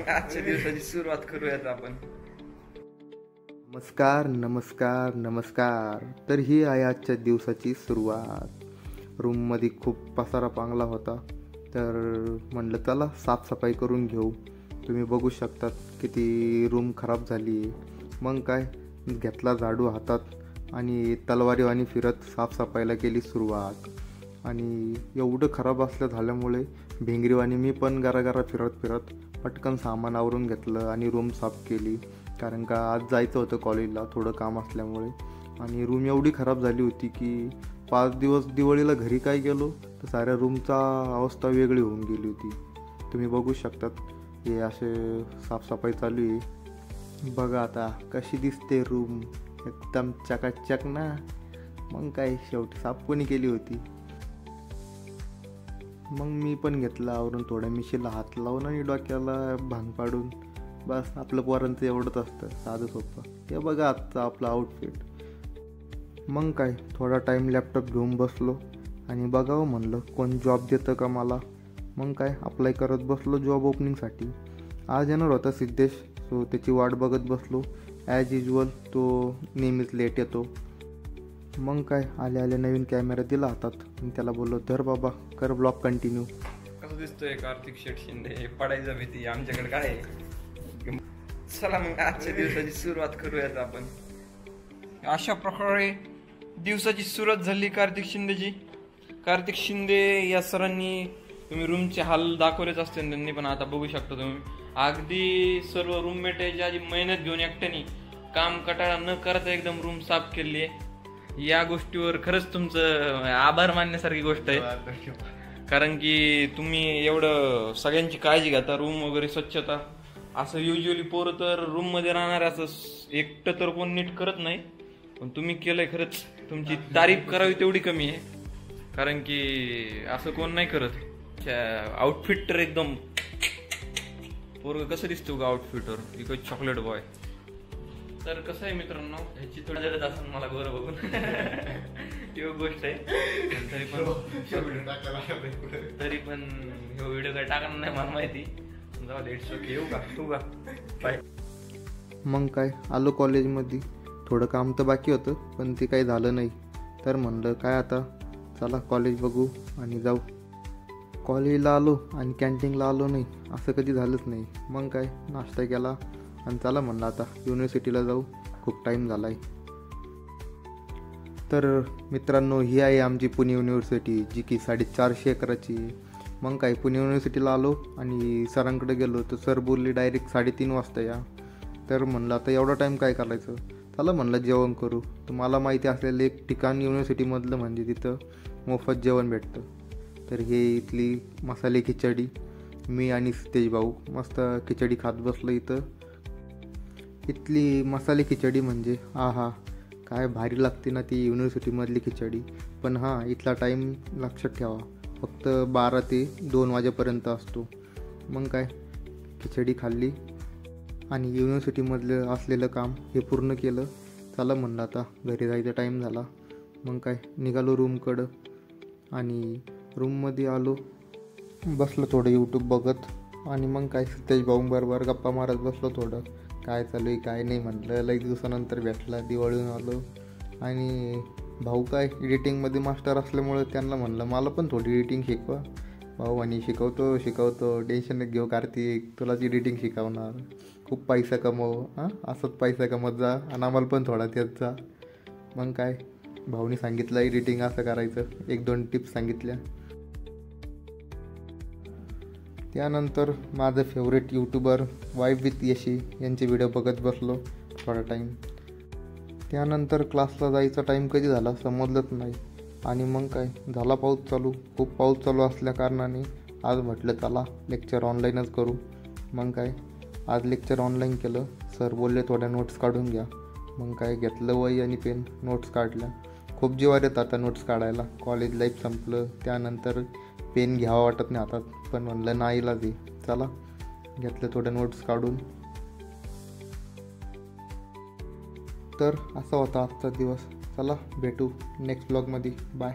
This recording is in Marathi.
मग आजच्या दिवसाची सुरुवात करूयात आपण. नमस्कार नमस्कार नमस्कार. तर ही आहे आजच्या दिवसाची सुरुवात. रूममध्ये खूप पसारा पांगला होता, तर म्हणलं चला साफसफाई करून घेऊ. तुम्ही बघू शकतात किती रूम खराब झाली. मग काय, घेतला झाडू हातात आणि तलवारीवाणी फिरत साफसफाईला केली सुरुवात. आणि एवढं खराब झाल्यामुळे भिंगरीवाणी मी पण घराघरा फिरत पटकन सामान आवरून घेतलं आणि रूम साफ केली. कारण का आज जायचं होतं कॉलेजला, थोडं काम असल्यामुळे. आणि रूम एवढी खराब झाली होती की 5 दिवस दिवाळीला घरी काय गेलो तर साऱ्या रूमचा अवस्था वेगळी होऊन गेली होती. तुम्ही बघू शकतात हे असे साफसफाई चालू आहे. बघा आता कशी दिसते रूम, एकदम चकाचक ना. मग काय, शेवटी साफ कोणी केली होती. मग मी पण घेतलं आवरून, थोड्या मिशीला हात लावून आणि डोक्याला भांग पाडून. बस आपलं पोरांचं एवढंच असतं, साधं सोपं. हे बघा आजचं आपलं आउटफिट. मग काय, थोडा टाईम लॅपटॉप घेऊन बसलो आणि बघावं म्हणलं कोण जॉब देतं का मला. मग काय, अप्लाय करत बसलो जॉब ओपनिंगसाठी. आज येणार होता सिद्धेश, सो त्याची वाट बघत बसलो. ॲज युजल तो नेहमीच लेट येतो. मग काय, आले नवीन कॅमेरा दिला हातात आणि त्याला बोललो धर बाबा, कर ब्लॉग कंटिन्यू. कसं दिसतोय कार्तिक शेठ शिंदे, पडायचं भीती आमच्याकडे काय आहे. चला मग आजच्या दिवसाची सुरुवात करूयात आपण. अशा प्रकारे दिवसाची सुरुवात झाली कार्तिक शिंदेची. कार्तिक शिंदे या सरांनी, तुम्ही रूमचे हाल दाखवलेच असते त्यांनी, पण आता बघू शकता तुम्ही अगदी सर्व रूममेट याच्या आधी मेहनत घेऊन एकट्याने काम कटाळा न करता एकदम रूम साफ केली आहे. या गोष्टीवर खरंच तुमचं आभार मानण्यासारखी गोष्ट आहे. कारण की तुम्ही एवढं सगळ्यांची काळजी घेता, रूम वगैरे स्वच्छता. असं युजली पोरं तर रूम मध्ये राहणार असं एकटं तर कोण नीट करत नाही, पण तुम्ही केलंय. खरंच तुमची तारीफ करावी तेवढी कमी आहे. कारण की असं कोण नाही करत. आउटफिट तर एकदम पोरग कसं दिसतो का आउटफिटवर, इकडे चॉकलेट बॉय. तर कसं आहे मित्रांनो, ह्याची थोडी जरच असेल मला गोरं बघून ती गोष्ट आहे. तरी पण हे व्हिडिओ काय टाकणार नाही मला माहिती. जाऊ दे, इट्स ओके. येऊ का तू का बाय. मग काय, आलो कॉलेजमध्ये. थोडं काम तर बाकी होतं पण ते काही झालं नाही. तर म्हणलं काय आता, चला कॉलेज बघू आणि जाऊ. कॉलेजला आलो आणि कॅन्टीनला आलो नाही, असं कधी झालंच नाही. मग काय, नाश्ता केला आणि चला म्हणलं आता युनिव्हर्सिटीला जाऊ, खूप टाईम झाला आहे. तर मित्रांनो, ही आहे आमची पुणे युनिव्हर्सिटी, जी की 450 एकराची. मग काय, पुणे युनिव्हर्सिटीला आलो आणि सरांकडे गेलो तर सर बोलले डायरेक्ट 3:30 वाजता या. तर म्हणलं आता एवढा टाईम काय करायचं, चला म्हणलं जेवण करू. तर मला माहिती असलेलं एक ठिकाण युनिव्हर्सिटीमधलं म्हणजे तिथं मोफत जेवण भेटतं. तर हे इथली मसाले खिचडी, मी आणि सिद्धेश भाऊ मस्त खिचडी खात बसलो इथं. इथली मसाले खिचडी म्हणजे आहा, काय भारी लागते ना ती युनिव्हर्सिटीमधली खिचडी. पण हां, इथला टाईम लक्षात ठेवा, फक्त 12 ते 2 वाजेपर्यंत असतो. मग काय, खिचडी खाल्ली आणि युनिव्हर्सिटीमधलं असलेलं काम हे पूर्ण केलं. चला म्हणलं आता घरी जायचा टाईम झाला. मग काय, निघालो रूमकडं आणि रूममध्ये आलो, बसलो थोडं यूट्यूब बघत. आणि मग काय, सिद्धेश भाऊंबरोबर गप्पा मारत बसलो. थोडं काय चालू आहे काय नाही म्हणलं, लई दिवसानंतर भेटला, दिवाळीहून आलो. आणि भाऊ काय एडिटिंगमध्ये मास्टर असल्यामुळे त्यांना म्हणलं मला पण थोडी एडिटिंग शिकवा. भाऊ आणि शिकवतो टेन्शन न घेऊ कार्तिक, तुलाच एडिटिंग शिकवणार, खूप पैसा कमव, असंच पैसा कमवत जा आणि आम्हाला पण थोडा देत जा. मग काय, भाऊनी सांगितलं एडिटिंग असं करायचं, 1-2 टिप्स सांगितल्या. त्यानंतर माझं favourite YouTuber vibe with Yeshi यांचे व्हिडिओ बघत बसलो थोडा टाईम. त्यानंतर क्लासला जायचा टाईम कधी झाला समजलंच नाही. आणि मग काय, झाला पाऊस चालू. खूप पाऊस चालू असल्या कारणाने आज म्हटलं चला लेक्चर ऑनलाईनच करू. मग काय, आज लेक्चर ऑनलाईन केलं. सर बोलले थोड्या नोट्स काढून घ्या. मग काय, घेतलं वही आणि पेन, नोट्स काढल्या. खूप जीवावर येत आता नोट्स काढायला. कॉलेज लाईफ संपलं त्यानंतर पेन घ्यावा वाटत नाही हातात, पण म्हणलं नाही इलाज, चला घेतलं थोड्या नोट्स काढून. तर असा होता आजचा दिवस. चला भेटू नेक्स्ट ब्लॉगमध्ये. बाय.